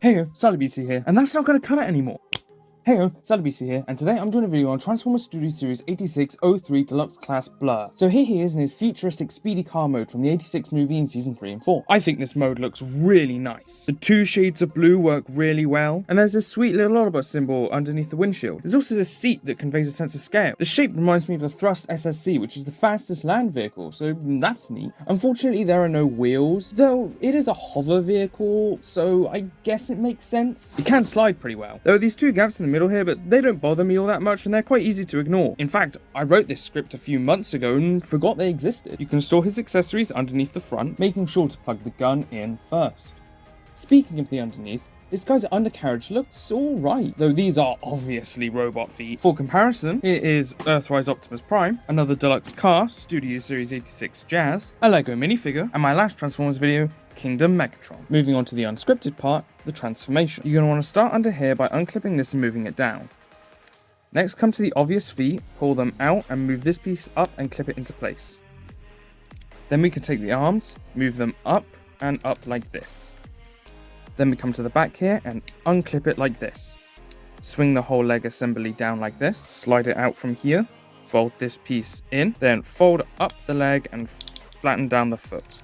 Heyo, SallyBC here, and that's not gonna cut it anymore. Heyo, SallyBC here, and today I'm doing a video on Transformers Studio Series 8603 Deluxe Class Blurr. So here he is in his futuristic speedy car mode from the 86 movie in Season 3 and 4. I think this mode looks really nice. The two shades of blue work really well, and there's this sweet little Autobot symbol underneath the windshield. There's also this seat that conveys a sense of scale. The shape reminds me of the Thrust SSC, which is the fastest land vehicle, so that's neat. Unfortunately, there are no wheels, though it is a hover vehicle, so I guess it makes sense. It can slide pretty well. There are these two gaps in the middle here, but they don't bother me all that much and they're quite easy to ignore. In fact, I wrote this script a few months ago and forgot they existed. You can store his accessories underneath the front, making sure to plug the gun in first. Speaking of the underneath, this guy's undercarriage looks alright, though these are obviously robot feet. For comparison, here is Earthrise Optimus Prime, another deluxe car, Studio Series 86 Jazz, a Lego minifigure, and my last Transformers video, Kingdom Megatron. Moving on to the unscripted part, the transformation. You're going to want to start under here by unclipping this and moving it down. Next, come to the obvious feet, pull them out and move this piece up and clip it into place. Then we can take the arms, move them up and up like this. Then we come to the back here and unclip it like this. Swing the whole leg assembly down like this, slide it out from here, fold this piece in, then fold up the leg and flatten down the foot.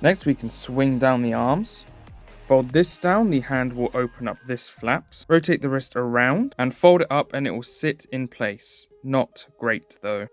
Next we can swing down the arms, fold this down, the hand will open up this flaps, rotate the wrist around and fold it up and it will sit in place. Not great though.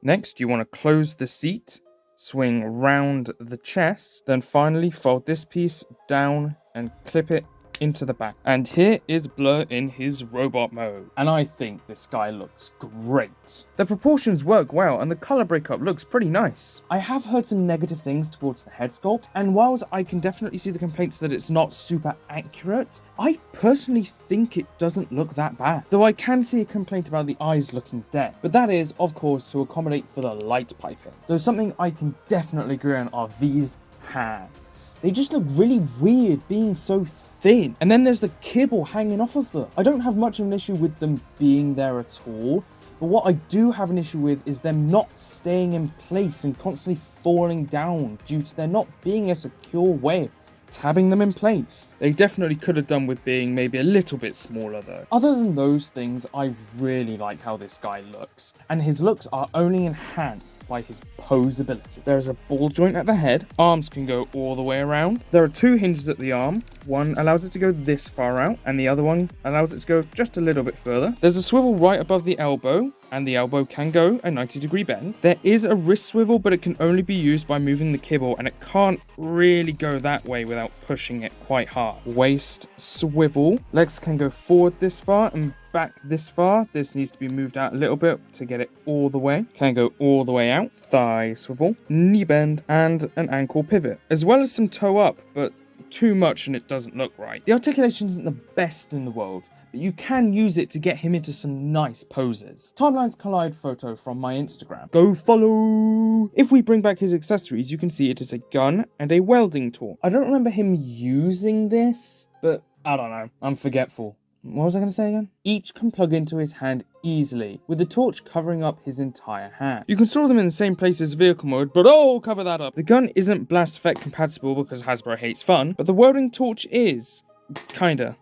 Next you want to close the seat, swing round the chest, then finally fold this piece down and clip it into the back. And here is Blurr in his robot mode. And I think this guy looks great. The proportions work well and the color breakup looks pretty nice. I have heard some negative things towards the head sculpt, and whilst I can definitely see the complaints that it's not super accurate, I personally think it doesn't look that bad. Though I can see a complaint about the eyes looking dead, but that is, of course, to accommodate for the light piping. Though something I can definitely agree on are these hands. They just look really weird being so thin. And then there's the kibble hanging off of them. I don't have much of an issue with them being there at all, but what I do have an issue with is them not staying in place and constantly falling down due to there not being a secure way of tabbing them in place. They definitely could have done with being maybe a little bit smaller though. Other than those things, I really like how this guy looks, and his looks are only enhanced by his pose ability. There is a ball joint at the head, arms can go all the way around. There are two hinges at the arm, one allows it to go this far out and the other one allows it to go just a little bit further. There's a swivel right above the elbow, and the elbow can go a 90-degree bend. There is a wrist swivel, but it can only be used by moving the kibble, and it can't really go that way without pushing it quite hard. Waist swivel. Legs can go forward this far and back this far. This needs to be moved out a little bit to get it all the way. Can go all the way out. Thigh swivel, knee bend, and an ankle pivot, as well as some toe up, but too much and it doesn't look right. The articulation isn't the best in the world, but you can use it to get him into some nice poses. Timelines Collide photo from my Instagram. Go follow! If we bring back his accessories, you can see it is a gun and a welding tool. I don't remember him using this, but I don't know. I'm forgetful. What was I going to say again? Each can plug into his hand easily, with the torch covering up his entire hand. You can store them in the same place as vehicle mode, but I'll cover that up. The gun isn't blast effect compatible because Hasbro hates fun, but the welding torch is. Kinda.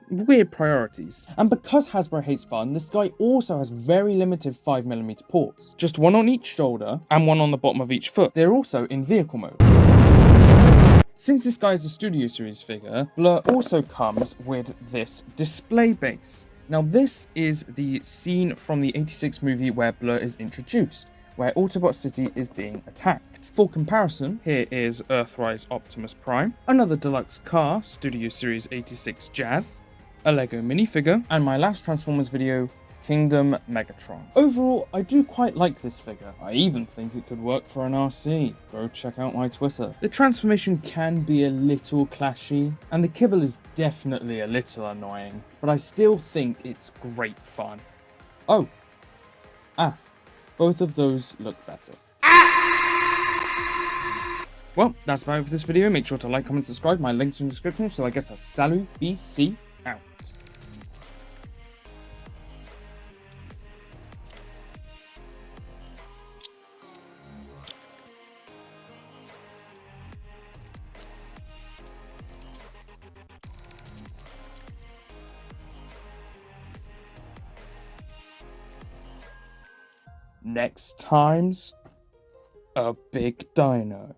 Weird priorities. And because Hasbro hates fun, this guy also has very limited 5mm ports. Just one on each shoulder, and one on the bottom of each foot. They're also in vehicle mode. Since this guy is a Studio Series figure, Blurr also comes with this display base. Now this is the scene from the 86 movie where Blurr is introduced, where Autobot City is being attacked. For comparison, here is Earthrise Optimus Prime, another deluxe car, Studio Series 86 Jazz, a Lego minifigure, and my last Transformers video, Kingdom Megatron. Overall, I do quite like this figure. I even think it could work for an RC. Go check out my Twitter. The transformation can be a little clashy, and the kibble is definitely a little annoying, but I still think it's great fun. Oh. Both of those look better. Well, that's about it for this video. Make sure to like, comment, subscribe. My links are in the description, so I guess that's SallyBC out. Next time's a big dino.